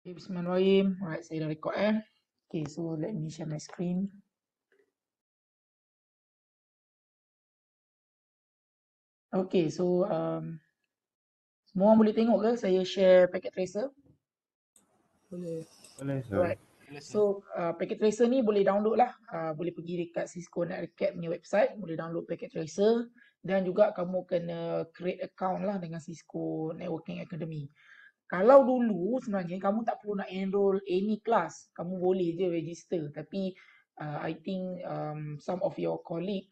Okay, Bismillahirrahmanirrahim. Alright, saya dah record Okay, so let me share my screen. Okay, so semua orang boleh tengok ke saya share packet tracer? Boleh. Boleh, sir. Alright. So packet tracer ni boleh download lah. Boleh pergi dekat Cisco Netcap punya website, boleh download packet tracer dan juga kamu kena create account lah dengan Cisco Networking Academy. Kalau dulu sebenarnya kamu tak perlu nak enroll any class, kamu boleh je register. Tapi I think some of your colleague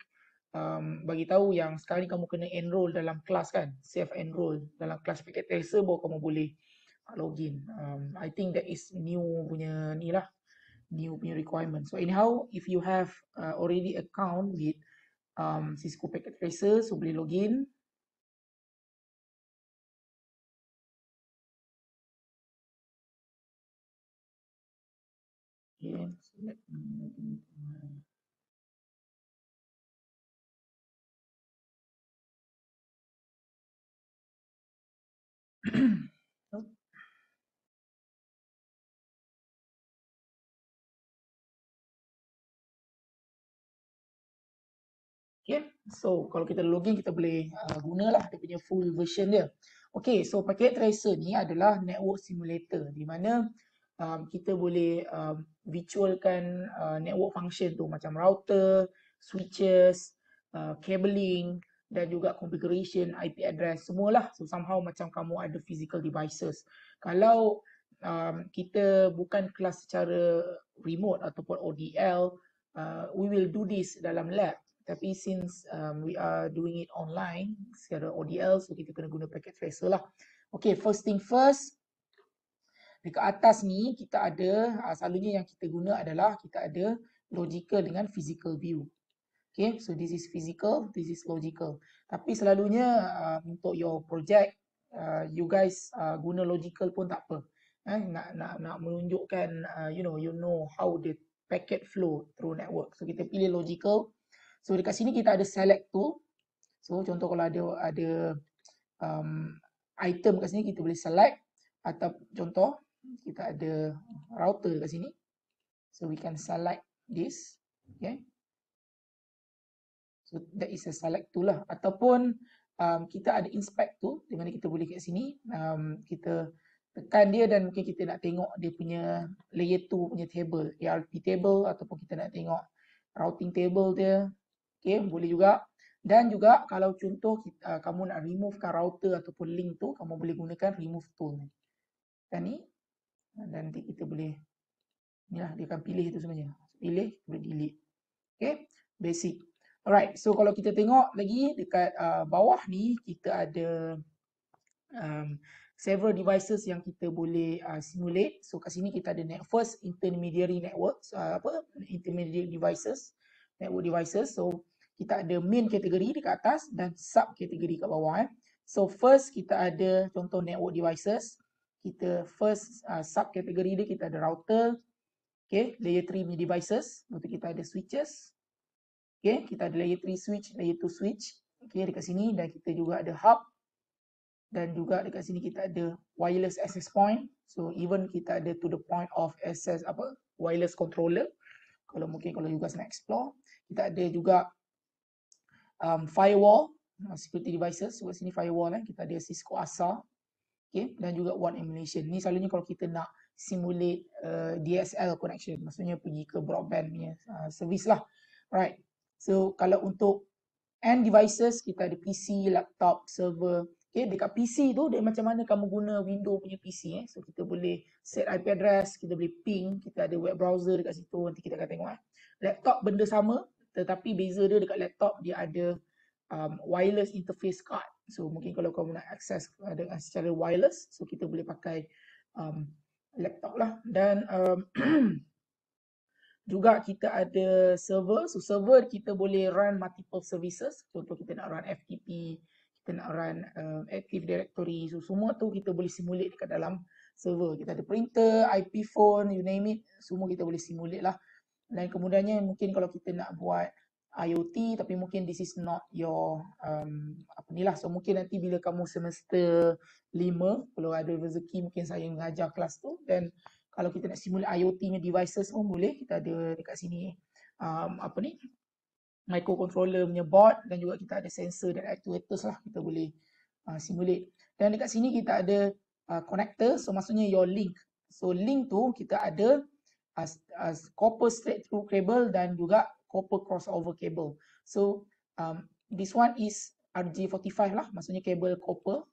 bagi tahu yang sekarang ni kamu kena enroll dalam kelas kan, self enroll dalam kelas packet tracer baru kamu boleh login. I think that is new punya ni lah, new punya requirement. So anyhow, if you have already account with Cisco packet tracer, so boleh login. Okay, so let me login to my Okay, so kalau kita login kita boleh gunalah dia punya full version dia. Okay, so packet tracer ni adalah network simulator di mana kita boleh virtualkan network function tu macam router, switches, cabling dan juga configuration, IP address semualah. So somehow macam kamu ada physical devices. Kalau kita bukan kelas secara remote ataupun ODL, we will do this dalam lab. Tapi since we are doing it online secara ODL, so kita kena guna packet tracer lah. Okay, first thing first, dekat atas ni kita ada, selalunya yang kita guna adalah kita ada logical dengan physical view. Okay, so this is physical, this is logical. Tapi selalunya untuk your project, you guys guna logical pun tak apa. Nak menunjukkan, you know how the packet flow through network. So kita pilih logical. So dekat sini kita ada select tool. So contoh kalau ada item kat sini kita boleh select, atau contoh kita ada router kat sini. So we can select this. Okay. So that is a select tool lah. Ataupun kita ada inspect tool di mana kita boleh kat sini kita tekan dia dan mungkin kita nak tengok dia punya layer 2 punya table, ARP table, ataupun kita nak tengok routing table dia. Okay, boleh juga. Dan juga kalau contoh kamu nak removekan router ataupun link tu, kamu boleh gunakan remove tool ni. Kan ni. Dan nanti kita boleh, ni lah dia akan pilih itu sebenarnya. Pilih, boleh delete. Okay, basic. Alright, so kalau kita tengok lagi dekat bawah ni, kita ada several devices yang kita boleh simulate. So kat sini kita ada first intermediary networks, intermediate devices, network devices. So kita ada main kategori dekat atas dan sub kategori kat bawah. So first kita ada contoh network devices. Kita first sub kategori dia kita ada router, okay, layer 3 punya devices. Lepas kita ada switches, okay, kita ada layer 3 switch, layer 2 switch, okay, dekat sini. Dan kita juga ada hub, dan juga dekat sini kita ada wireless access point. So even kita ada to the point of access wireless controller. Kalau mungkin kalau you guys nak explore, kita ada juga firewall, security devices. So kat sini firewall kita ada Cisco ASA, okay, dan juga one emulation. Ni selalunya kalau kita nak simulate DSL connection, maksudnya pergi ke broadband punya service lah. Right. So kalau untuk end devices, kita ada PC, laptop, server. Okay, dekat PC tu dia macam mana kamu guna Windows punya PC. So kita boleh set IP address, kita boleh ping, kita ada web browser dekat situ, nanti kita akan tengok. Laptop benda sama, tetapi beza dia dekat laptop dia ada wireless interface card. So mungkin kalau kamu nak access dengan secara wireless, so kita boleh pakai laptop lah. Dan juga kita ada server. So server kita boleh run multiple services. Contoh kita nak run FTP, kita nak run Active Directory. So semua tu kita boleh simulate dekat dalam server. Kita ada printer, IP phone, you name it, semua kita boleh simulate lah. Dan kemudiannya mungkin kalau kita nak buat IoT tapi mungkin this is not your apa ni lah. So mungkin nanti bila kamu semester 5 kalau ada rezeki mungkin saya mengajar kelas tu, dan kalau kita nak simulate IoT nya devices pun boleh. Kita ada dekat sini apa ni, microcontroller punya board, dan juga kita ada sensor dan actuators lah, kita boleh simulate. Dan dekat sini kita ada connector, so maksudnya your link. So link tu kita ada copper straight through cable dan juga copper crossover cable. So this one is RJ45 lah, maksudnya kabel copper.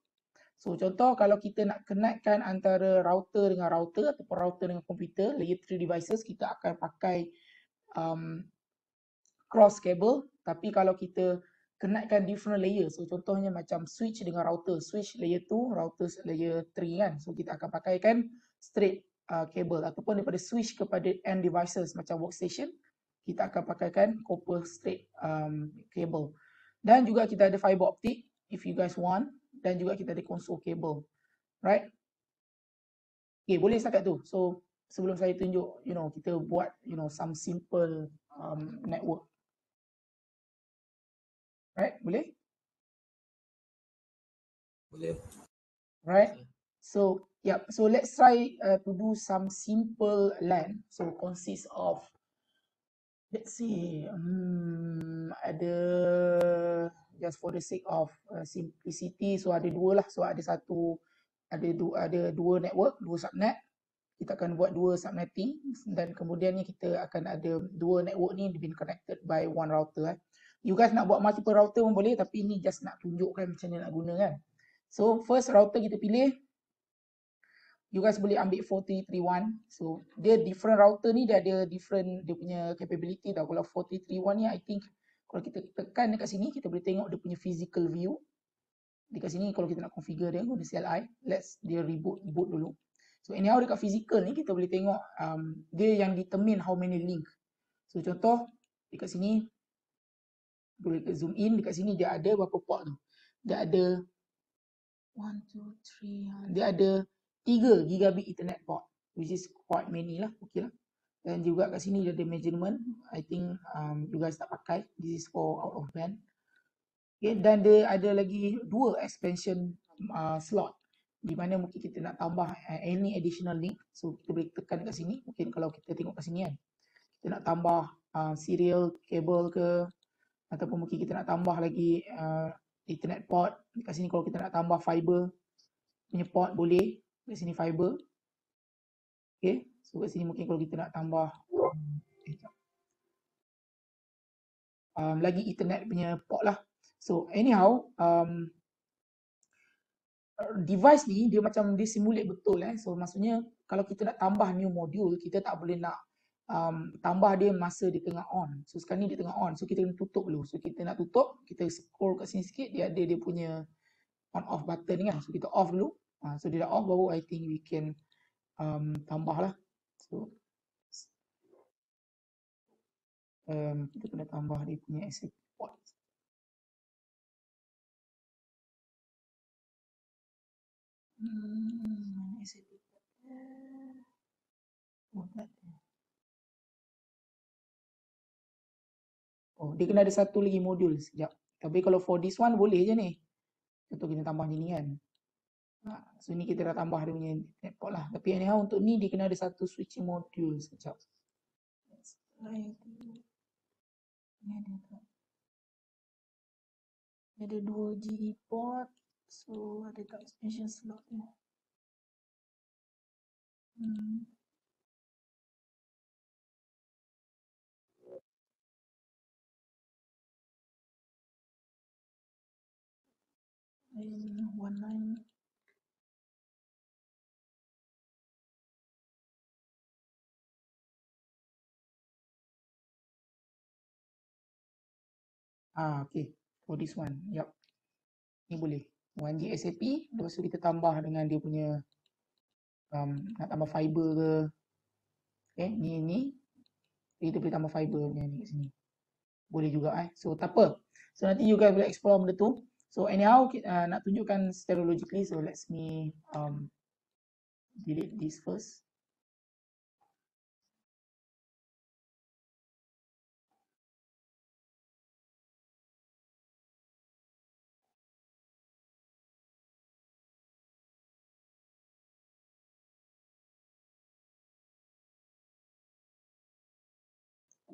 So contoh kalau kita nak connectkan antara router dengan router ataupun router dengan komputer, layer 3 devices, kita akan pakai cross cable. Tapi kalau kita connectkan different layer, so contohnya macam switch dengan router, switch layer 2, router layer 3 kan, so kita akan pakaikan straight cable. Ataupun daripada switch kepada end devices macam workstation, kita akan pakaikan copper straight cable. Dan juga kita ada fiber optic if you guys want, dan juga kita ada console cable, right? Okay, boleh setakat tu. So sebelum saya tunjuk, kita buat some simple network, right? Boleh? Boleh. Right? So yeah, so let's try to do some simple LAN. So consists of, let's see, ada, just for the sake of simplicity, so ada dua lah. So ada dua network, dua subnet. Kita akan buat dua subnetting, dan kemudiannya kita akan ada dua network ni been connected by one router. You guys nak buat multiple router pun boleh, tapi ini just nak tunjukkan macam mana nak guna kan. So first router kita pilih, you guys boleh ambil 4331. So dia different router ni, dia ada different dia punya capability tau. Kalau 4331 ni, I think kalau kita tekan dekat sini, kita boleh tengok dia punya physical view. Dekat sini kalau kita nak configure dia guna CLI, dia boot dulu. So anyhow dekat physical ni kita boleh tengok dia yang determine how many link. So contoh dekat sini boleh zoom in, dekat sini dia ada berapa port tu. Dia ada 1 2 3, dia ada 3 gigabit Ethernet port, which is quite many lah, okay lah. Dan juga kat sini dia ada measurement, I think you guys tak pakai, this is for out of band. Okay, dan dia ada lagi 2 expansion slot, di mana mungkin kita nak tambah any additional link. So kita boleh tekan dekat sini, mungkin kalau kita tengok kat sini kan, kita nak tambah serial cable ke, ataupun mungkin kita nak tambah lagi Ethernet port. Dekat sini kalau kita nak tambah fiber punya port boleh, dekat sini fiber. Okay, so kat sini mungkin kalau kita nak tambah lagi Ethernet punya port lah. So anyhow, device ni dia macam dia simulate betul So maksudnya kalau kita nak tambah new module, kita tak boleh nak tambah dia masa dia tengah on. So sekarang ni dia tengah on, so kita kena tutup dulu. So kita nak tutup, kita scroll kat sini sikit, dia ada dia punya on off button kan. So kita off dulu. So dia dah off, baru I think we can tambah lah. So kita kena tambah dia punya SAP port. SAP port. Oh, dia kena ada satu lagi modul sekejap. Tapi kalau for this one boleh je ni. Contoh kita tambah ni kan. So ni kita dah tambah dia punya netport lah. Tapi anyhow untuk ni dia kena ada satu switching module sekejap. Let's try to... Ni ada tak? Ada 2 GD port. So ada tak expansion slot ni? One line. Okay. For this one. Yup. Ni boleh. 1G SAP. Lepas tu kita tambah dengan dia punya nak tambah fiber ke. Okay. Ni. Kita boleh tambah fiber punya ni kat sini. Boleh juga So tak apa. So nanti you guys boleh explore benda tu. So anyhow nak tunjukkan secara logically. So let me delete this first.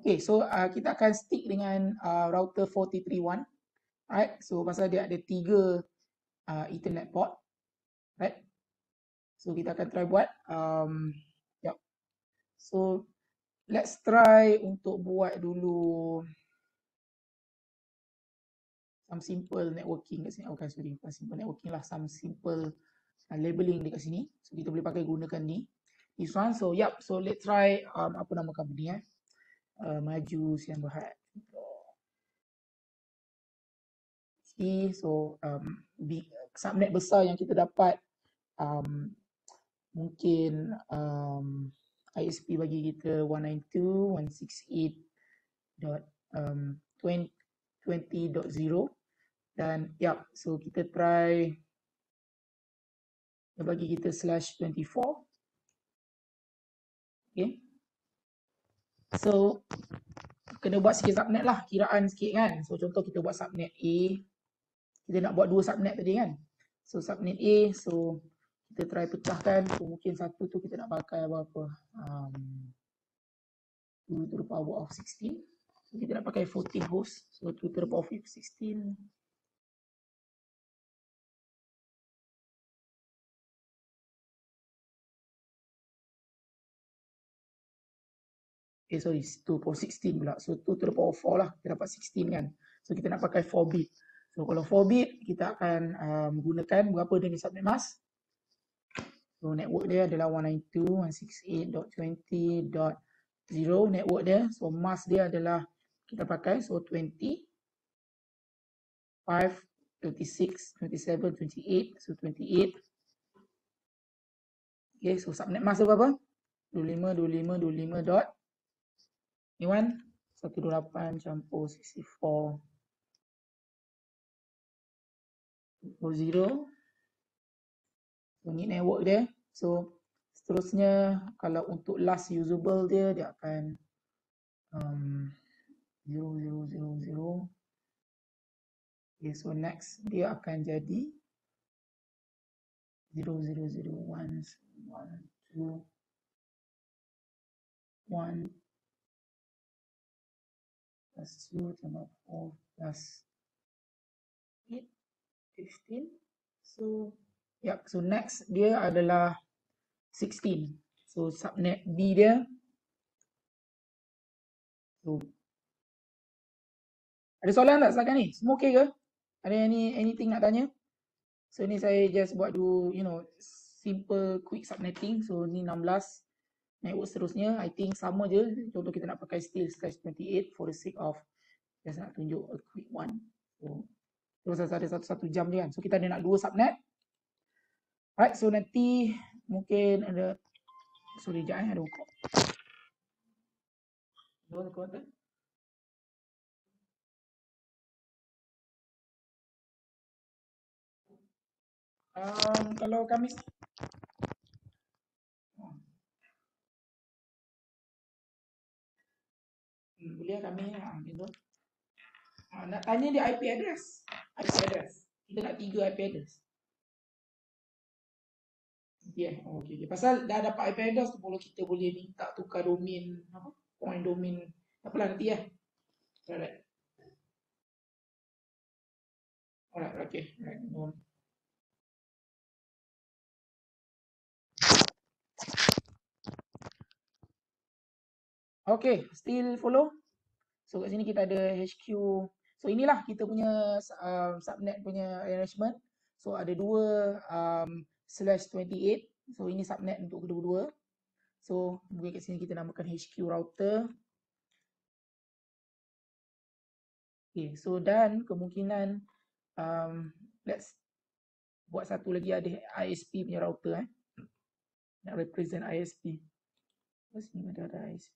Okay, so kita akan stick dengan router 4331. Alright, so pasal dia ada 3 Ethernet port. Right, so kita akan try buat. Yep. So let's try untuk buat dulu some simple networking kat sini. Okay, sorry, bukan simple networking lah, some simple labeling dekat sini. So kita boleh pakai gunakan ni. This one, so yep, so let's try apa nama company Maju Siang Berhad. So big subnet besar yang kita dapat, mungkin ISP bagi kita 192.168.20.0 dan yep, so kita try dia bagi kita /24. Okay, so kena buat sikit subnet lah, kiraan sikit kan. So contoh kita buat subnet A, kita nak buat 2 subnet tadi kan. So subnet A, so kita try pecahkan. So mungkin satu tu kita nak pakai berapa, 2 to the power of 16. So kita nak pakai 14 host, so 2 to the power of 16. Sorry, 2 to the power 16 pula. So 2 to the power 4 lah, kita dapat 16 kan. So kita nak pakai 4 bit. So kalau 4 bit, kita akan gunakan berapa dengan subnet mask. So network dia adalah 192.168.20.0 network dia. So mask dia adalah kita pakai, so 20, 5, 26, 27, 28, so 28. Okay, so subnet mask berapa? 25, 25, 25 dot. Ni 128 campur 64. 0. So ni network dia. So seterusnya kalau untuk last usable dia akan 0000. Okay, so next dia akan jadi 0001 1 2 1 plus 2 tambah 4 plus 8 15. So yep, so next dia adalah 16. So subnet B dia, so ada soalan tak setakat ni? Semua okey ke? Ada anything nak tanya? So ni saya just buat dulu, simple quick subnetting. So ni 16. Network seterusnya I think sama je. Contoh kita nak pakai still /28 for the sake of just nak tunjuk a quick one. So terus ada satu jam je kan. So kita ada nak 2 subnet. Alright, so nanti mungkin ada, sorry sekejap ada buka. Kalau Khamis boleh kami gitu. Nak tanya dia IP address. Kita nak 3 IP address. Okay, okay. Pasal dah dapat IP address tu, kalau kita boleh minta tukar domain, point domain, apalah nanti ya. Alright. Alright, okay. Alright. Okay, still follow. So kat sini kita ada HQ. So inilah kita punya subnet punya arrangement. So ada 2 /28. So ini subnet untuk kedua-dua. So mungkin kat sini kita namakan HQ router. Okay, so dan kemungkinan let's buat satu lagi ada ISP punya router nak represent ISP. Terus ni ada ISP.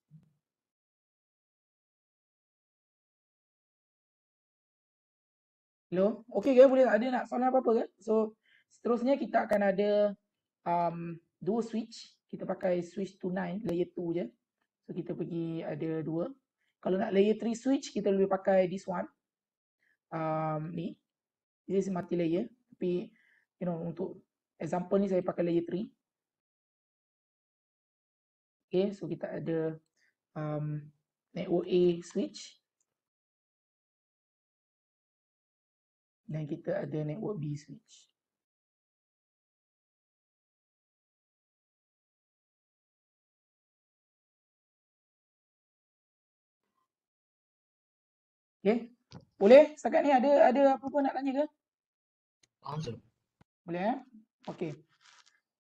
Hello, okey ke? Boleh tak ada nak soalan apa-apa ke? So seterusnya kita akan ada 2 switch. Kita pakai switch to 9 layer 2 je. So kita pergi ada 2. Kalau nak layer 3 switch kita boleh pakai this one. Ni. This is multi layer. Tapi untuk example ni saya pakai layer 3. Okay, so kita ada network A switch. Dan kita ada network B switch. Okay. Boleh? Setakat ni ada apa-apa nak tanya ke? Answer. Boleh Okay.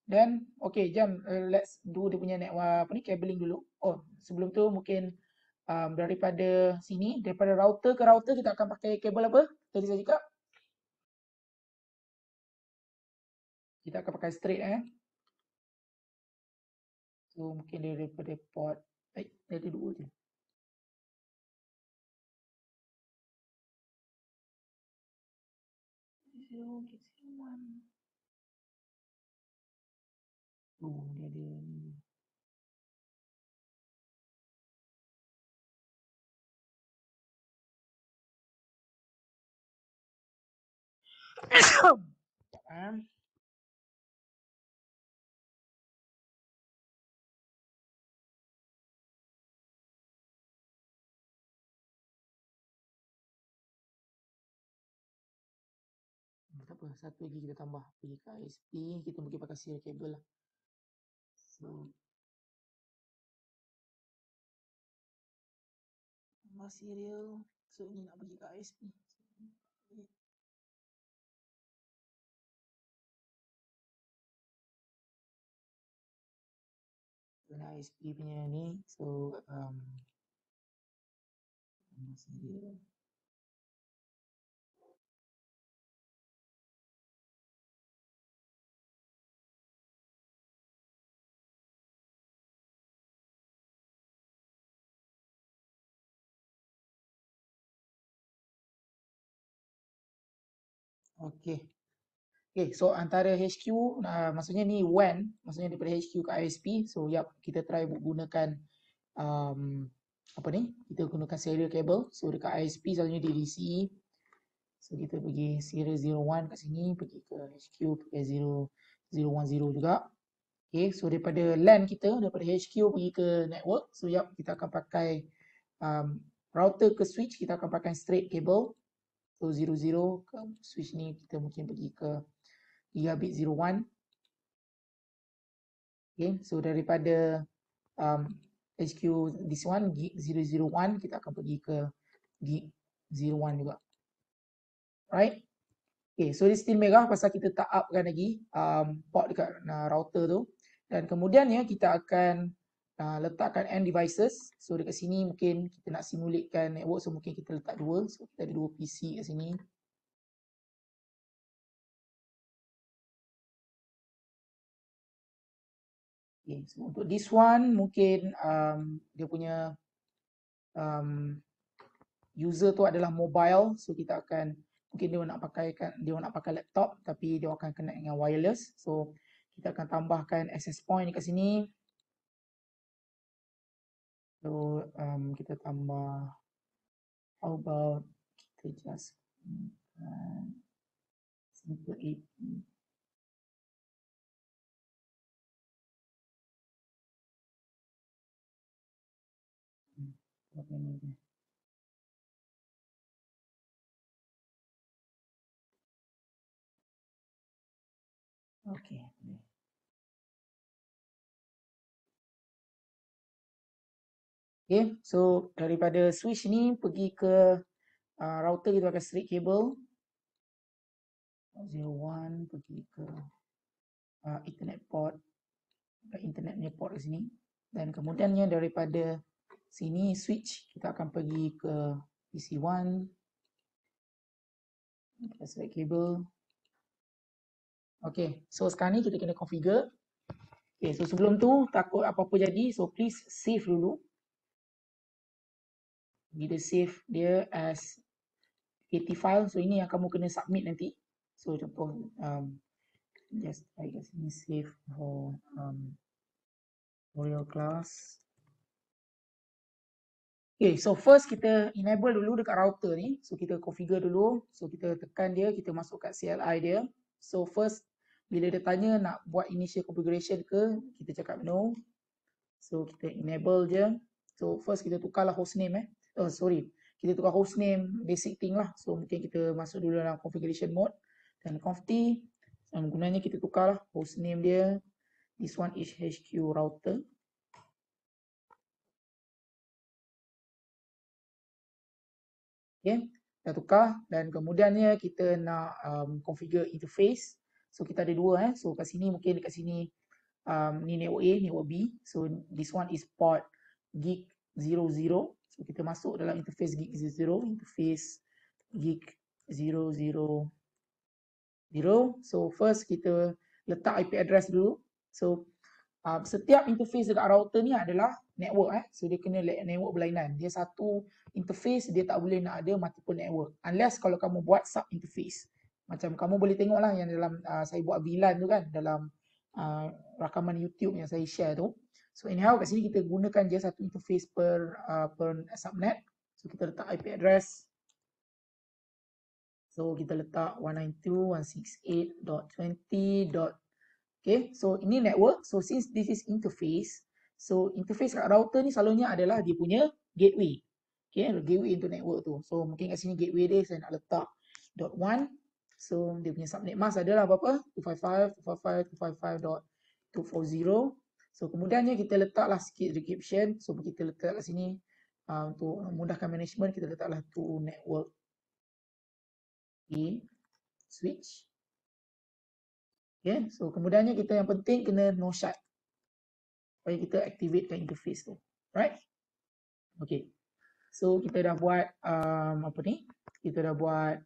Dan okay, jom let's do dia punya network apa ni cabling dulu. Oh, sebelum tu mungkin daripada sini, daripada router ke router kita akan pakai kabel apa? Tadi saya cakap. Kita akan pakai straight So mungkin daripada port ada dua je. Oh, dia ada ni. Tak apa, satu lagi kita tambah pergi ke ISP, kita mungkin pakai serial cable lah. So tambah serial, so ini nak pergi ke ISP. Guna ISP punya ni, so tambah serial. Okay. Okay, so antara HQ, maksudnya ni WAN, maksudnya daripada HQ ke ISP. So, kita try gunakan apa ni? Kita gunakan serial cable. So, dekat ISP selalunya di DCE. So, kita pergi serial 01 kat sini, pergi ke HQ, pakai 0010 juga. Okay, so daripada LAN kita, daripada HQ pergi ke network. So, kita akan pakai router ke switch, kita akan pakai straight cable. So 00 ke switch ni kita mungkin pergi ke gigabit 01. Okay, so daripada HQ this one gig 001 kita akan pergi ke gig 01 juga. Right? Okay, so dia still merah pasal kita tak upkan lagi port dekat router tu. Dan kemudiannya kita akan letakkan end devices. So dekat sini mungkin kita nak simulatekan network, so mungkin kita letak dua. So kita ada dua PC kat sini. Okay, so untuk this one mungkin dia punya user tu adalah mobile, so kita akan mungkin dia nak pakai laptop tapi dia akan connect dengan wireless. So kita akan tambahkan access point dekat sini. So kita tambah, how about kita just simple AP. Okay. Okay, so daripada switch ni pergi ke router kita pakai straight cable 01 pergi ke Ethernet port, internet punya port di sini. Dan kemudiannya daripada sini switch kita akan pergi ke PC1, kita select cable. Okay, so sekarang ni kita kena configure. Okay, so sebelum tu takut apa-apa jadi, so please save dulu. Kita save dia as KT file, so ini yang kamu kena submit nanti. So contoh just try kat sini save for tutorial class. Okay, so first kita enable dulu dekat router ni. So kita configure dulu. So kita tekan dia, kita masuk kat CLI dia. So first bila dia tanya nak buat initial configuration ke, kita cakap no. So kita enable je. So first kita tukarlah hostname Oh sorry, kita tukar hostname basic thing lah. So mungkin kita masuk dulu dalam configuration mode dan conft. Gunanya kita tukarlah hostname dia. This one is HQ router. Okay, dah tukar dan kemudiannya kita nak configure interface. So kita ada dua So kat sini mungkin dekat sini ni network A, network B. So this one is port gig 00. So kita masuk dalam interface gig 00, interface gig 000. So first kita letak IP address dulu. So setiap interface dekat router ni adalah network So dia kena network berlainan. Dia satu interface, dia tak boleh nak ada multiple network. Unless kalau kamu buat sub interface. Macam kamu boleh tengok lah yang dalam saya buat VLAN tu kan, dalam rakaman YouTube yang saya share tu. So anyhow kat sini kita gunakan je satu interface per subnet. So kita letak IP address. So kita letak 192.168.20. Okay, so ini network. So since this is interface, so interface kat router ni selalunya adalah dia punya gateway. Okay, gateway into network tu. So mungkin kat sini gateway dia saya nak letak .1. So dia punya subnet mask adalah berapa? 255.255.240. So kemudiannya kita letaklah sikit decryption. So kita letak kat sini untuk memudahkan management, kita letaklah to network A switch. Okay, so kemudiannya kita yang penting kena no shut supaya kita activate kan interface tu, right? Okay, so kita dah buat apa ni? Kita dah buat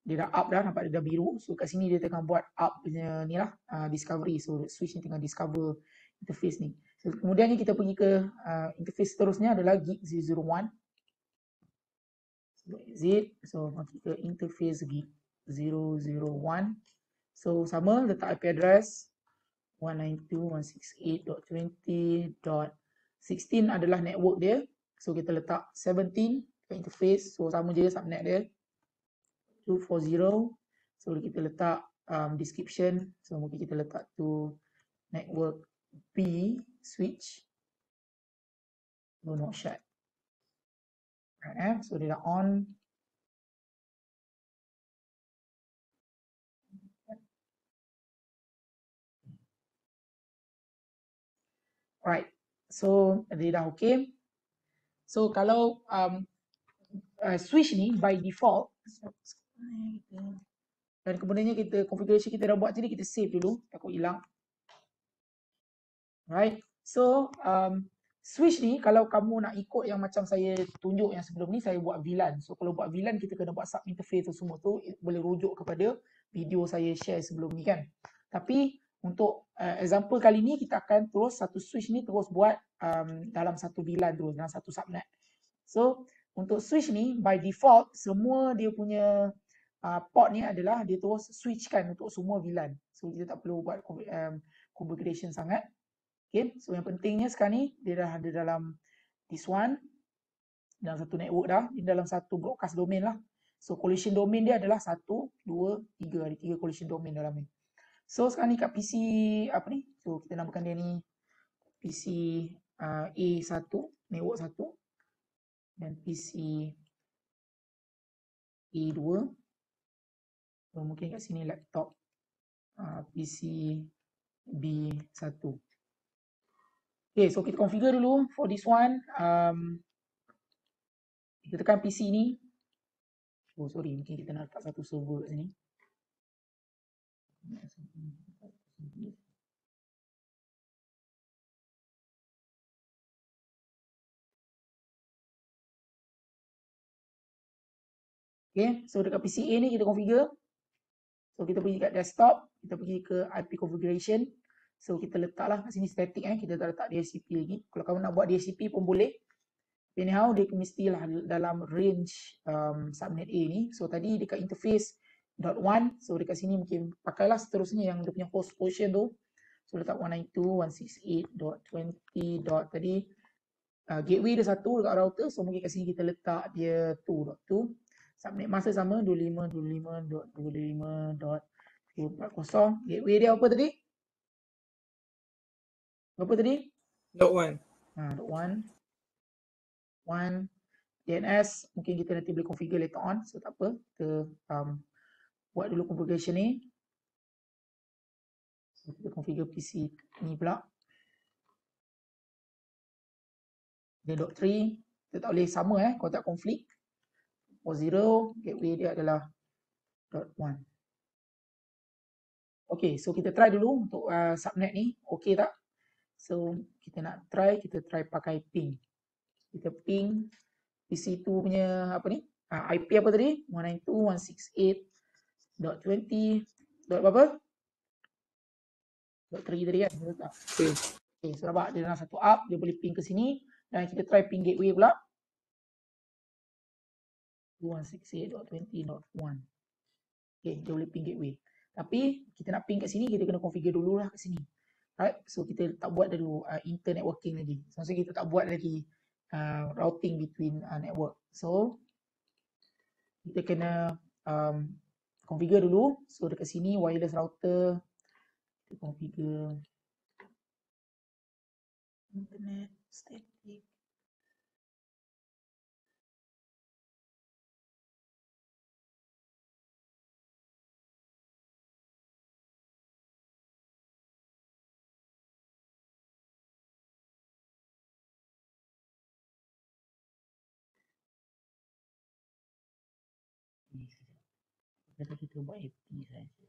dia dah up dah, nampak dia dah biru. So kat sini dia tengah buat up punya ni lah discovery. So switch ni tengah discover interface ni. So kemudiannya kita pergi ke interface seterusnya adalah gig 001. So exit. So pergi ke interface gig 001. So sama letak IP address 192.168.20.16 adalah network dia. So kita letak 17 ke interface. So sama je subnet dia 240. So kita letak description. So mungkin kita letak to network B switch. No not shut. Right, so dia dah on. Right, so dia dah okay. So kalau switch ni by default, dan kemudiannya kita configuration kita dah buat tadi, kita save dulu takut hilang. Right, so switch ni kalau kamu nak ikut yang macam saya tunjuk yang sebelum ni, saya buat VLAN. So kalau buat VLAN kita kena buat sub interface tu semua tu, boleh rujuk kepada video saya share sebelum ni kan. Tapi untuk example kali ni kita akan terus satu switch ni terus buat dalam satu VLAN terus, dalam satu subnet. So untuk switch ni by default semua dia punya port ni adalah dia terus switchkan untuk semua VLAN. So kita tak perlu buat configuration sangat. Okay, so yang pentingnya sekarang ni dia dah ada dalam this one, dalam satu network dah, dia dalam satu broadcast domain lah. So collision domain dia adalah 1, 2, 3, ada 3 collision domain dalam ni. So sekarang ni kat PC apa ni? So kita namakan dia ni PC A1, network 1 dan PC A2. So mungkin kat sini laptop PC B1. Okay, so kita configure dulu for this one. Kita tekan PC ni. Oh sorry, mungkin kita nak letak satu server kat sini. Okay, so dekat PC A ni kita configure. So kita pergi kat desktop, kita pergi ke IP configuration. So kita letaklah kat sini static kita tak letak DHCP lagi. Kalau kamu nak buat DHCP pun boleh. Anyhow dia mestilah dalam range subnet A ni. So tadi dekat interface .1, so dekat sini mungkin pakailah seterusnya yang dia punya host portion tu. So letak 192.168.20. Tadi gateway dia satu dekat router, so mungkin kat sini kita letak dia 2.2. Subnet masa sama 25.25.25.240. Gateway dia apa tadi? Berapa tadi? .1. .1 1 DNS mungkin kita nanti boleh configure later on, so tak apa, kita buat dulu configuration ni. So, kita configure PC ni pula. Dia .3, kita tak boleh sama kalau tak konflik. For 0, gateway dia adalah .1. Okay, so kita try dulu untuk subnet ni, okay tak? So, kita nak try, kita try pakai ping. Kita ping PC2 punya apa ni? IP apa tadi? 192.168.20. Berapa? .3 tadi kan? Betul tak? Okay. Okay, so nampak dia dalam satu up, dia boleh ping ke sini. Dan kita try ping gateway pula. 168.20.1. Okay, dia boleh ping gateway. Tapi kita nak ping kat sini, kita kena configure dulu lah kat sini. Right? So kita tak buat dulu inter networking lagi. Maksudnya kita tak buat lagi routing between network. So kita kena configure dulu. So dekat sini wireless router, kita configure internet static. Kita buat AP saja.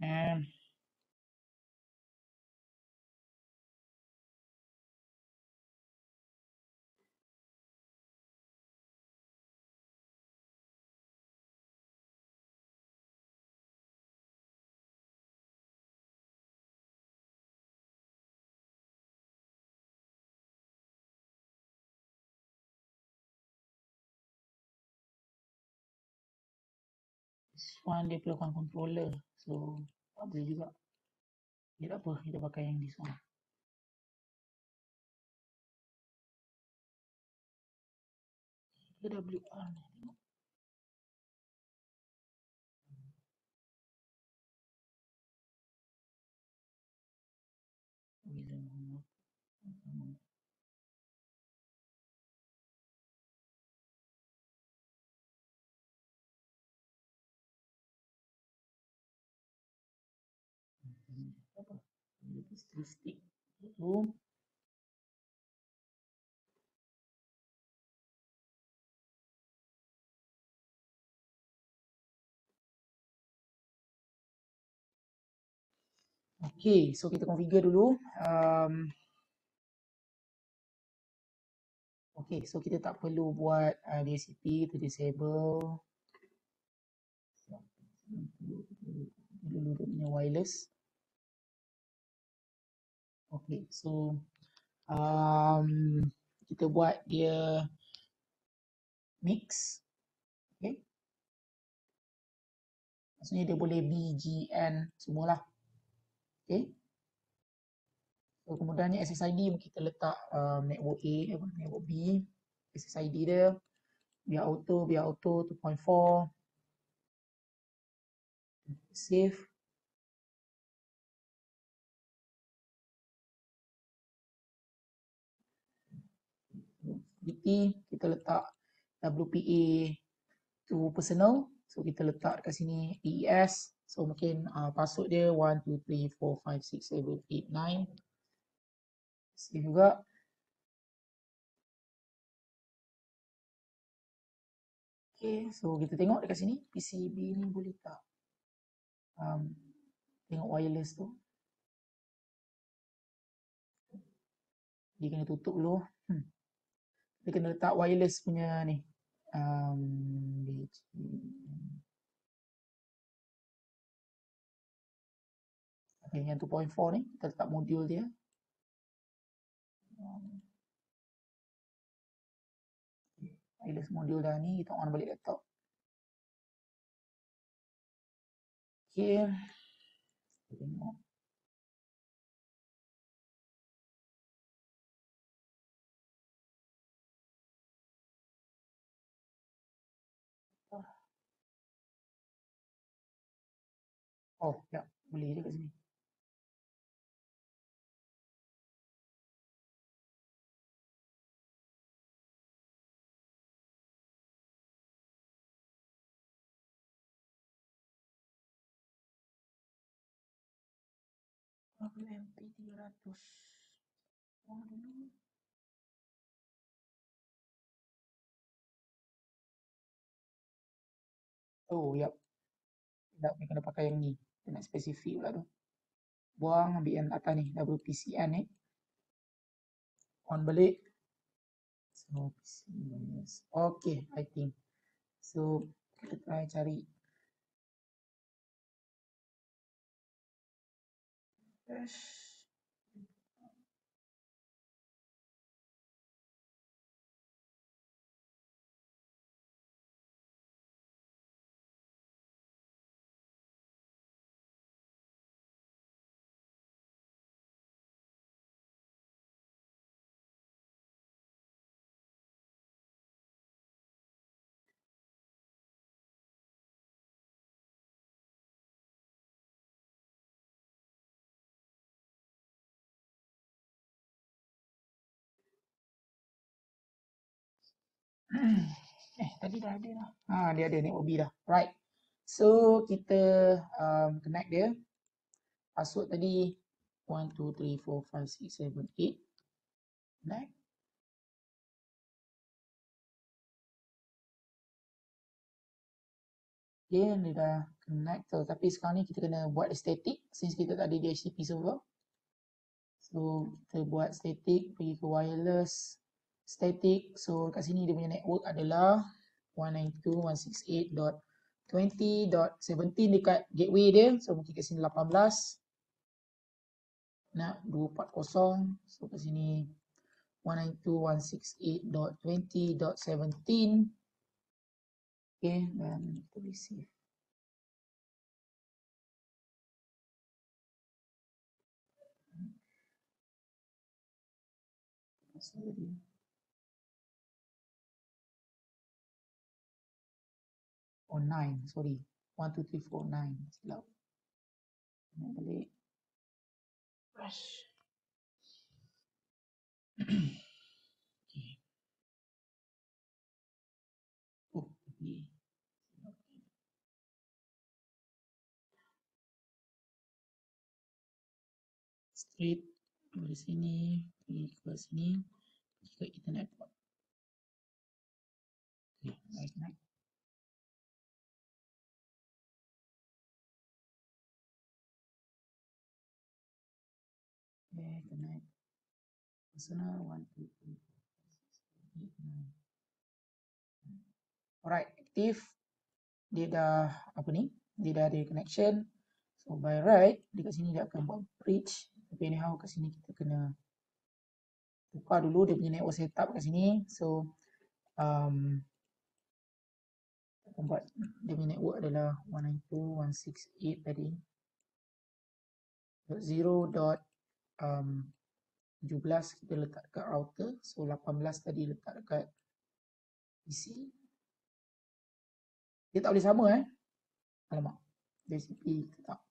And this one dia perlukan controller. So tak boleh juga. Dia tak apa, kita pakai yang this one. WR ni tengok. Apa? Statistik. Boom. Okay, so kita configure dulu. Okay, so kita tak perlu buat DHCP, kita disable. Dulu punya wireless. Okay, so kita buat dia mix. Okay. Maksudnya dia boleh BGN semualah. Okay. So kemudiannya SSID kita letak network A, network B. SSID dia biar auto 2.4. Save. DP kita letak WPA to personal. So kita letak kat sini DES. So mungkin password dia 1 2 3 4 5 6 7 8 9. Save juga. Okay, so kita tengok dekat sini PCB ni boleh tak tengok wireless tu. Dia kena tutup dulu. Dia kena letak wireless punya ni. Okay, yang 2.4 ni kita letak modul dia. Wireless modul dah ni, kita on balik laptop. Okay. Kita tengok. Oh, ya, boleh je kat sini. WMP 300. Oh, dulu. Oh, ya. Tak, ni kena pakai yang ni. Kena spesifik pula tu. Buang, ambil yang atas ni. WPCN ni. On balik. So, PCS. Okay, I think. So, kita try cari. Dash. Tadi dah ada dah. Dia ada network B dah. Right. So, kita connect dia. Password tadi 1, 2, 3, 4, 5, 6, 7, 8. Connect. Okay, dia dah connect. So, tapi sekarang ni kita kena buat static since kita tak ada DHCP server. So, kita buat static, pergi ke wireless, static. So, kat sini dia punya network adalah 192.168.20.17 dekat gateway dia. So, mungkin kat sini 18. Nak 240. So, kat sini 192.168.20.17. Okay, dan kita receive. Sorry. Oh, 9, sorry. 1, 2, 3, 4, 9. Silap. Nak balik. Rush. Okay. Oh, okay. Straight dari sini pergi ke sini, pergi ke Ethernet port. Okay, naik. Okay, connect. Personal 1, 2, 3, 4, 5, 6, 7, 8, 9. Alright, aktif. Dia dah apa ni? Dia dah ada connection. So by right, dekat sini dia akan buat bridge. Tapi anyhow kat sini kita kena tukar dulu dia punya network setup kat sini. So akan buat dia punya network adalah 192.168 tadi. 0.17 kita letak dekat router. So 18 tadi letak dekat PC. Dia tak boleh sama Alamak. DHCP tetap.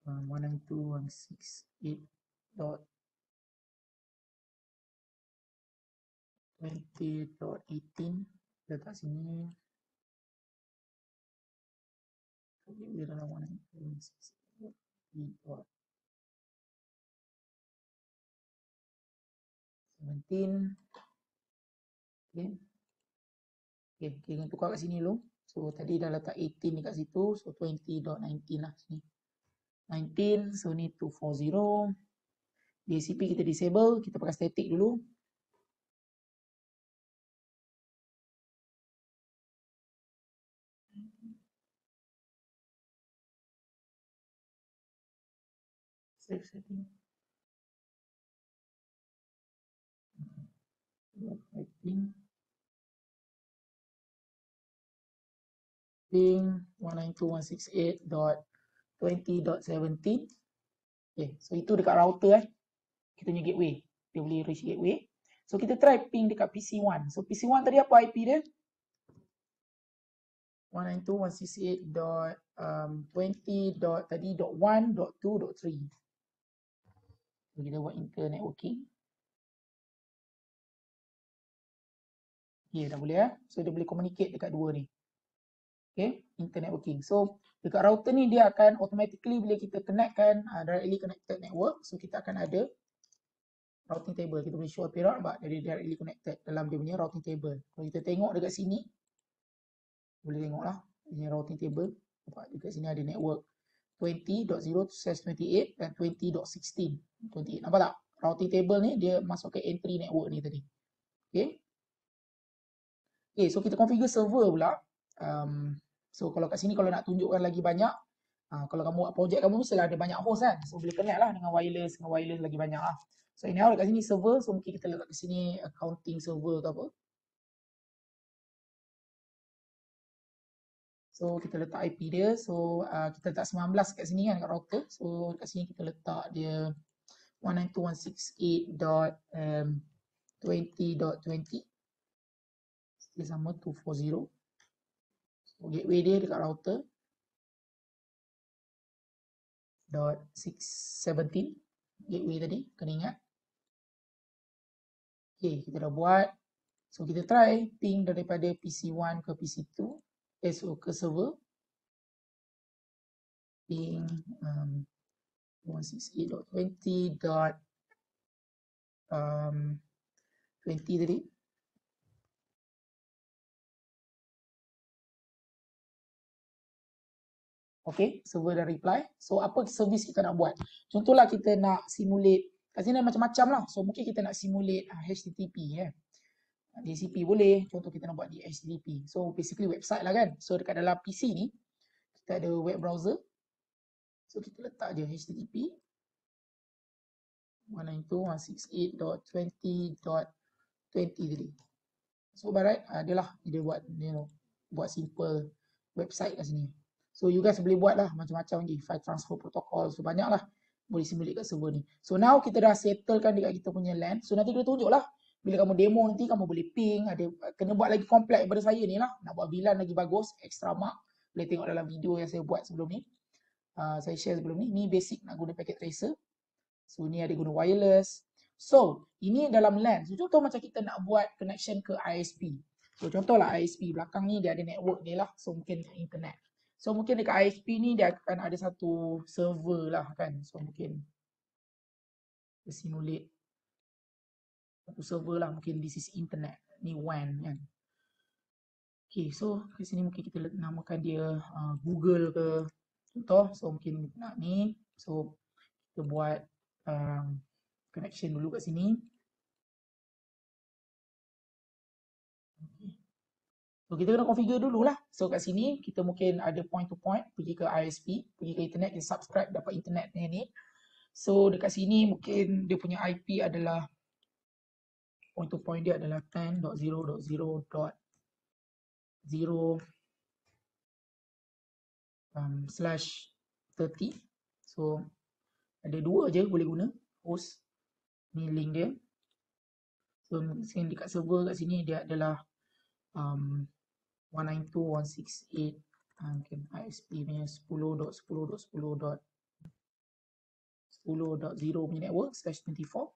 192.168.20.18 letak sini. Dia dalam 192.168.17. Okay. Okay, kita tukar kat sini dulu. So tadi dah letak 18 dekat situ. So 20.19 lah sini. 19, so ni 240. DHCP kita disable, kita pakai static dulu. Save setting. Setting. ping 192.168.20.17. Okay, so itu dekat router kita punya gateway. Dia boleh reach gateway. So kita try ping dekat PC1. So PC1 tadi apa IP dia? 192.168.20.1.2.3. So kita buat inter networking. Okay, dah boleh ya. So dia boleh communicate dekat dua ni. Okay, internet working. So dekat router ni dia akan automatically bila kita connectkan directly connected network, so kita akan ada routing table. Kita boleh show IP route dari directly connected dalam dia punya routing table. Kalau kita tengok dekat sini, boleh tengok lah ini routing table. Nampak dekat sini ada network 20.0/28 dan 20.16. 28. Nampak tak? Routing table ni dia masuk ke entry network ni tadi. Okay. Okay, so kita configure server pula. So kalau kat sini kalau nak tunjukkan lagi banyak, kalau kamu buat projek kamu mestilah ada banyak host kan. So boleh connect lah dengan wireless lagi banyak lah. So anyhow dekat sini server, so mungkin kita letak kat sini accounting server ke apa. So kita letak IP dia, so kita letak 19 kat sini kan kat router. So kat sini kita letak dia 192.168.20.20. Dia sama 240. So gateway dia dekat router .617 gateway tadi, kena ingat. Okay, kita dah buat. So kita try ping daripada PC1 ke PC2, so ke server. Ping 168.20.20 tadi. Okay, server dah reply. So apa servis kita nak buat? Contohlah kita nak simulate, kat sini ada macam-macam lah. So mungkin kita nak simulate HTTP ya. DHCP boleh, contoh kita nak buat di HTTP. So basically website lah kan. So dekat dalam PC ni, kita ada web browser. So kita letak je HTTP 192.168.20.20 tadi. So barat, adalah dia buat simple website kat sini. So you guys boleh buat lah macam-macam lagi, file transfer protocol, so banyak lah boleh simulate kat server ni. So now kita dah settlekan dekat kita punya LAN. So nanti kita tunjuk lah bila kamu demo nanti kamu boleh ping, ada kena buat lagi kompleks daripada saya ni lah. Nak buat VLAN lagi bagus, extra mark. Boleh tengok dalam video yang saya buat sebelum ni. Saya share sebelum ni. Ni basic nak guna packet tracer. So ni ada guna wireless. So ini dalam LAN. So contoh macam kita nak buat connection ke ISP. So contohlah ISP belakang ni dia ada network dia lah. So mungkin internet. So mungkin dekat ISP ni dia akan ada satu server lah kan. So mungkin kita simulate satu server lah. Mungkin this is internet. Ni WAN kan. Okay, so di sini mungkin kita namakan dia Google ke contoh. So mungkin nak ni. So kita buat connection dulu kat sini. Okay. So kita kena configure dulu lah. So kat sini kita mungkin ada point to point, pergi ke ISP, pergi ke internet, kita subscribe dapat internet ni. So dekat sini mungkin dia punya IP adalah point to point dia adalah 10.0.0.0/30. So ada dua je boleh guna host. Ni link dia. So sini dekat server kat sini dia adalah 192.168 mungkin ISP punya 10.10.10.10.0 punya network /24.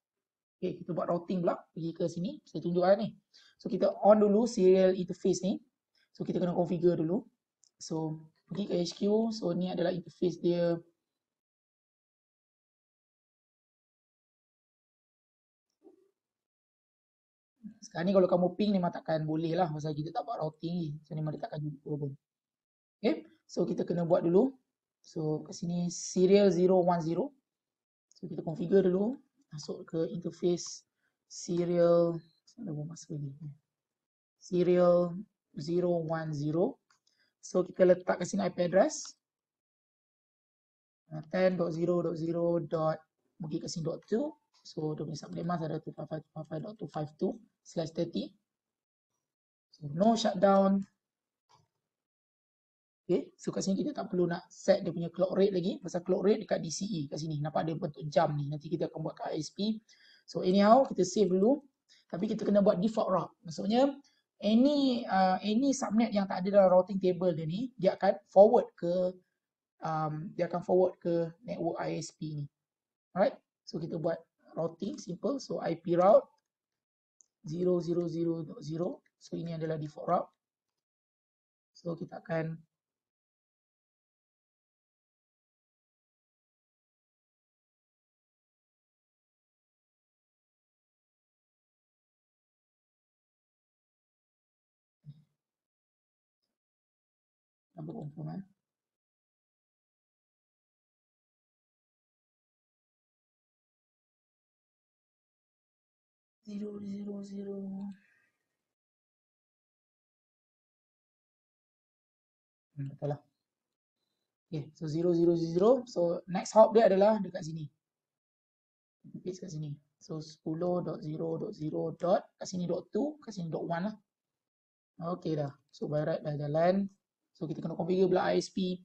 Okay, kita buat routing pula, pergi ke sini, saya tunjukkan ni. So kita on dulu serial interface ni. So kita kena configure dulu. So pergi ke HQ, so ni adalah interface dia. Sekarang ni kalau kamu ping memang takkan boleh lah pasal kita tak buat routing ni. So memang dia takkan jumpa pun. Okay, so kita kena buat dulu. So kat sini serial 010. So kita configure dulu. Masuk ke interface serial. Serial 010. So kita letak kat sini IP address 10.0.0. Pergi ke sini .2. So dia punya subnet mask ada 255.252/30. So no shutdown. Okay, so kat sini kita tak perlu nak set dia punya clock rate lagi. Pasal clock rate dekat DCE kat sini. Nampak ada bentuk jam ni. Nanti kita akan buat kat ISP. So anyhow, kita save dulu. Tapi kita kena buat default route. Maksudnya, any subnet yang tak ada dalam routing table dia ni, dia akan forward ke network ISP ni. Alright, so kita buat routing simple. So IP route 000.0. So ini adalah default route. So kita akan double confirm 000. Betul lah. Okay, so 000. So next hop dia adalah dekat sini. Paste kat sini. So 10.0.0. Kat sini .2, kat sini .1 lah. Okay dah. So by right dah jalan. So kita kena configure pula ISP.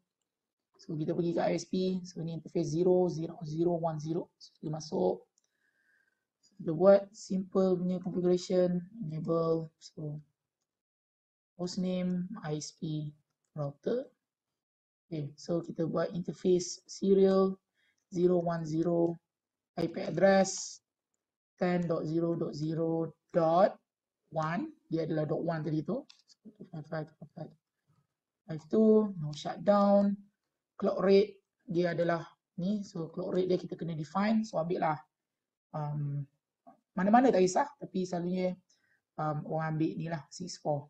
So kita pergi ke ISP. So ni interface 0.0.0.10. So kita masuk. So, kita buat simple punya configuration. Enable. So hostname, ISP, router. Okay, so kita buat interface serial 010, IP address 10.0.0.1, dia adalah .1 tadi tu. 255.255.2, no shutdown. Clock rate dia adalah ni, so clock rate dia kita kena define. So ambil lah mana-mana tak kisah, tapi selalunya orang ambil ni lah 64.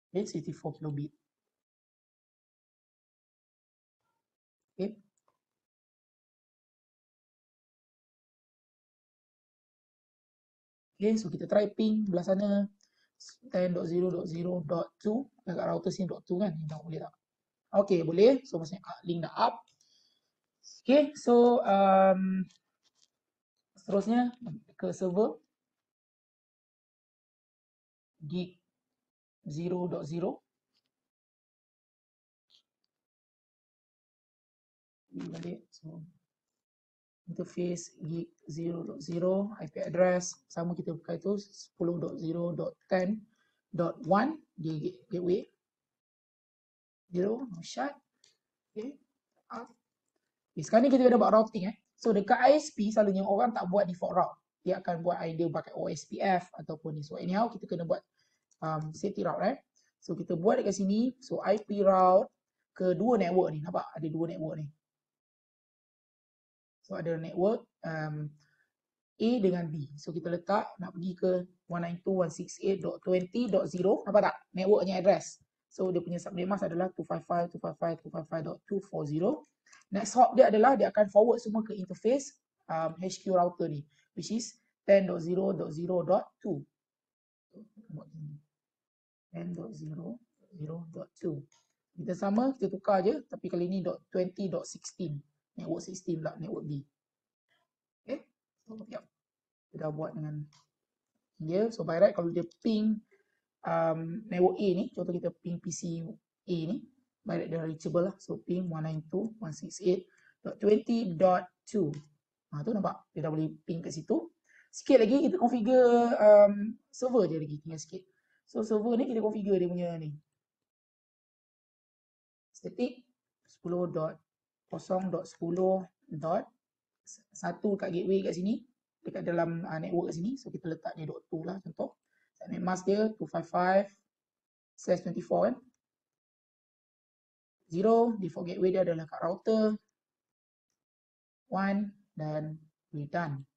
Okay, 64 kilobit. Okay. Okay, so kita try ping belah sana 10.0.0.2 dekat router sini .2 kan, ni tak boleh tak? Okay, boleh. So maksudnya link dah up. Okay, so seterusnya ke server gig 0.0. Balik. So interface gig 0.0, IP address sama kita pakai tu 10.0.10.1 di gateway 0, no shut. Okay, up. Okay, sekarang ni kita dah buat routing So dekat ISP selalunya orang tak buat default route. Dia akan buat either pakai OSPF ataupun ni. So anyhow kita kena buat safety route So kita buat dekat sini. So IP route ke dua network ni. Nampak ada dua network ni. So ada network A dengan B. So kita letak nak pergi ke 192.168.20.0. Nampak tak? Networknya address. So dia punya subnet mask adalah 255.255.255.240. Next hop dia adalah dia akan forward semua ke interface HQ router ni, which is 10.0.0.2. 10.0.0.2. Kita sama, kita tukar je, tapi kali ni .20.16. Network 16 pula, network B. Okay, so yep. Kita dah buat dengan dia. So by right kalau dia ping network A ni, contoh kita ping PC A ni, by right dia reachable lah. So ping 192.168.20.2. Tu nampak, dia dah boleh ping kat situ. Sikit lagi kita configure server je lagi, tinggal sikit. So server ni kita configure dia punya ni. Static 10.0.10.1 kat gateway kat sini, dekat dalam network kat sini. So kita letak ni .2 lah contoh. Subnet mask dia 255/24 kan. 0, default gateway dia adalah kat router 1 dan we're done.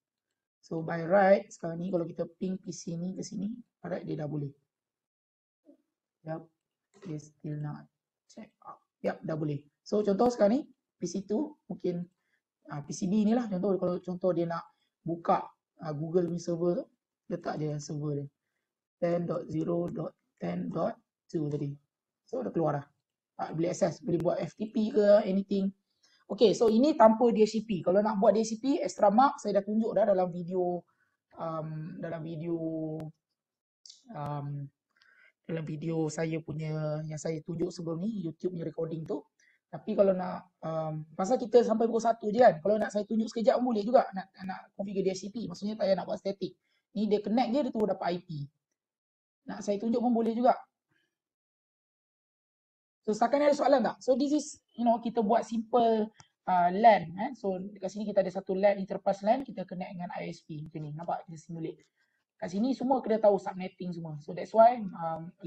So by right sekarang ni kalau kita ping PC ni ke sini, by right dia dah boleh. Yup, dia still not check out. Yup, dah boleh. So contoh sekarang ni PC tu mungkin PCB ni lah contoh, kalau contoh dia nak buka Google punya server tu, letak je server dia 10.0.10.2 tadi. So dah keluar dah. Boleh access, boleh buat FTP ke anything. Okay, so ini tanpa DHCP. Kalau nak buat DHCP, extra mark saya dah tunjuk dah dalam video dalam video saya punya yang saya tunjuk sebelum ni, YouTube punya recording tu. Tapi kalau nak pasal kita sampai pukul 1 je kan. Kalau nak saya tunjuk sekejap pun boleh juga nak configure DHCP. Maksudnya tak payah nak buat static. Ni dia connect je dia terus dapat IP. Nak saya tunjuk pun boleh juga. So setakat ni ada soalan tak? So this is kita buat simple LAN So dekat sini kita ada satu LAN, interpass LAN, kita connect dengan ISP macam ni. Nampak kita simulate. Kat sini semua kena tahu subnetting semua. So that's why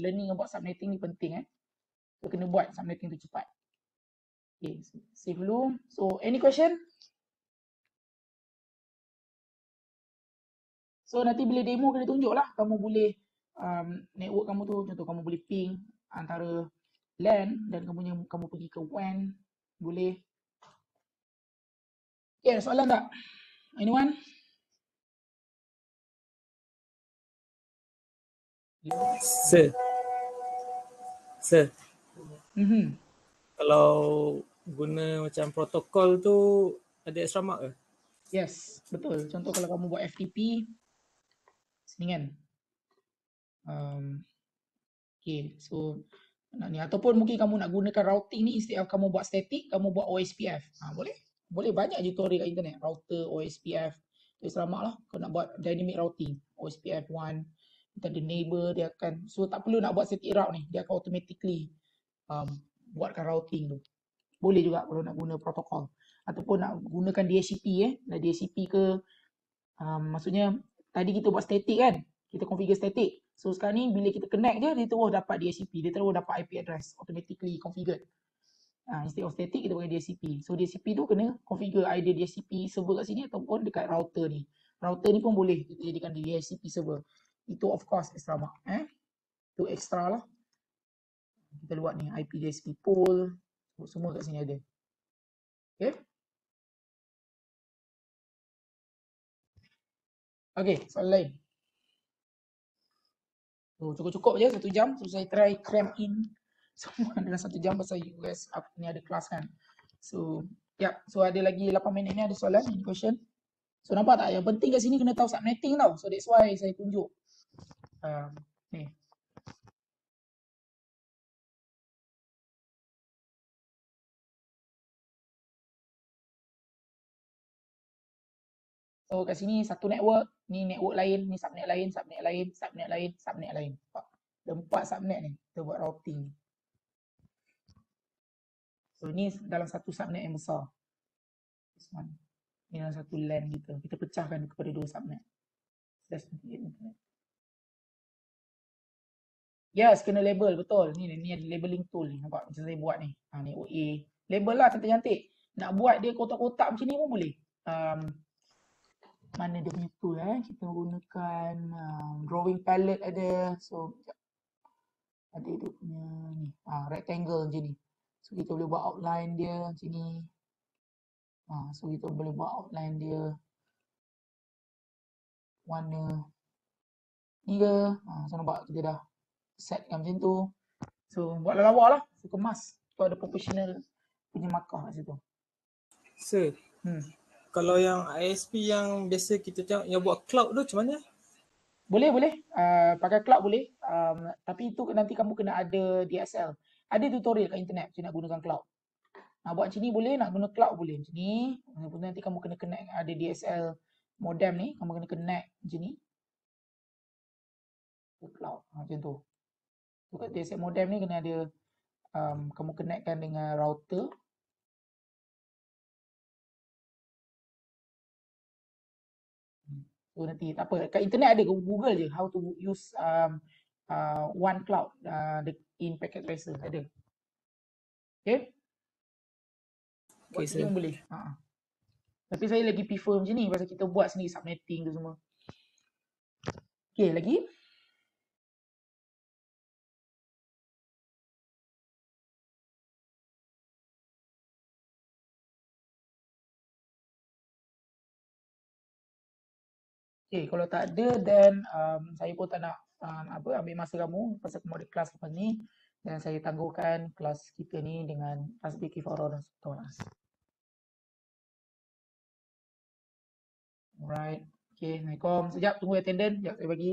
learning about subnetting ni penting So kena buat subnetting tu cepat. Okay, save dulu. So any question? So nanti bila demo kena tunjuk lah. Kamu boleh network kamu tu, contoh kamu boleh ping antara LAN dan kamu pergi ke WAN. Boleh. Okay, ada soalan tak? Anyone? Sir, Mhm. kalau guna macam protokol tu ada extra mark ke? Yes, betul. Contoh kalau kamu buat FTP, sini kan. Okay, so nak ni ataupun mungkin kamu nak gunakan routing ni instead of kamu buat static, kamu buat OSPF. Boleh. Boleh banyak tutorial kat internet. Router, OSPF. Itu selamat lah. Kau nak buat dynamic routing, OSPF 1. Kita ada neighbor, dia akan, so tak perlu nak buat static route ni. Dia akan automatically buatkan routing tu. Boleh juga kalau nak guna protokol. Ataupun nak gunakan DHCP DHCP ke, maksudnya tadi kita buat static kan. Kita configure static. So sekarang ni bila kita connect je, dia terus dapat DHCP. Dia terus dapat IP address automatically configured. Instead of static, kita pakai DHCP. So DHCP tu kena configure either DHCP server kat sini ataupun dekat router ni. Router ni pun boleh kita jadikan DHCP server. Itu of course extra mark. Itu extra lah. Kita buat ni IP DHCP pool. Semua kat sini ada. Okay. Okay, soalan lain. So, cukup-cukup je 1 jam. So, saya try cram in semua dalam 1 jam pasal US ni ada kelas kan. So, so ada lagi 8 minit ni ada soalan, any question? So, nampak tak? Yang penting kat sini kena tahu subnetting tau. So, that's why saya tunjuk. Ni. So, kat sini satu network, ni network lain, ni subnet lain, subnet lain, subnet lain, subnet lain. Ada 4 subnet ni. Kita buat routing. So, ni dalam satu subnet yang besar. This one. Ni dalam satu LAN kita. Kita pecahkan kepada 2 subnet. That's internet. Yes, kena label betul. Ni ada labeling tool ni. Nampak macam saya buat ni. Network A. Label lah cantik-cantik. Nak buat dia kotak-kotak macam ni pun boleh. Mana dia punya tool Kita gunakan drawing palette ada. So ada dia punya ni. Rectangle macam ni. So kita boleh buat outline dia macam ni. So kita boleh buat outline dia. Warna ni ke. So nampak kita dah setkan macam tu. So buat lawa lah. So kemas. Tu ada professional punya markah kat situ. Sir, kalau yang ISP yang biasa kita tengok yang buat cloud tu macam mana? Boleh. Pakai cloud boleh. Tapi itu nanti kamu kena ada DSL. Ada tutorial kat internet macam nak gunakan cloud. Nak buat macam ni boleh, nak guna cloud boleh macam ni. Nanti kamu kena connect ada DSL modem ni, kamu kena connect macam ni. Ke cloud. Macam tu. Kat DSL modem ni kena ada kamu connectkan dengan router. So nanti tak apa, kat internet ada Google je how to use one cloud in packet tracer ada. Okay? Buat sini pun boleh. Tapi saya lagi prefer macam ni pasal kita buat sendiri subnetting tu semua. Okay, lagi? Okay, kalau tak ada then saya pun tak nak ambil masa kamu pasal kamu ada kelas lepas ni dan saya tangguhkan kelas kita ni dengan Tasbih Kifarah dan Tonas. Alright. Okay, Assalamualaikum. Sekejap tunggu attendance. Sekejap saya bagi.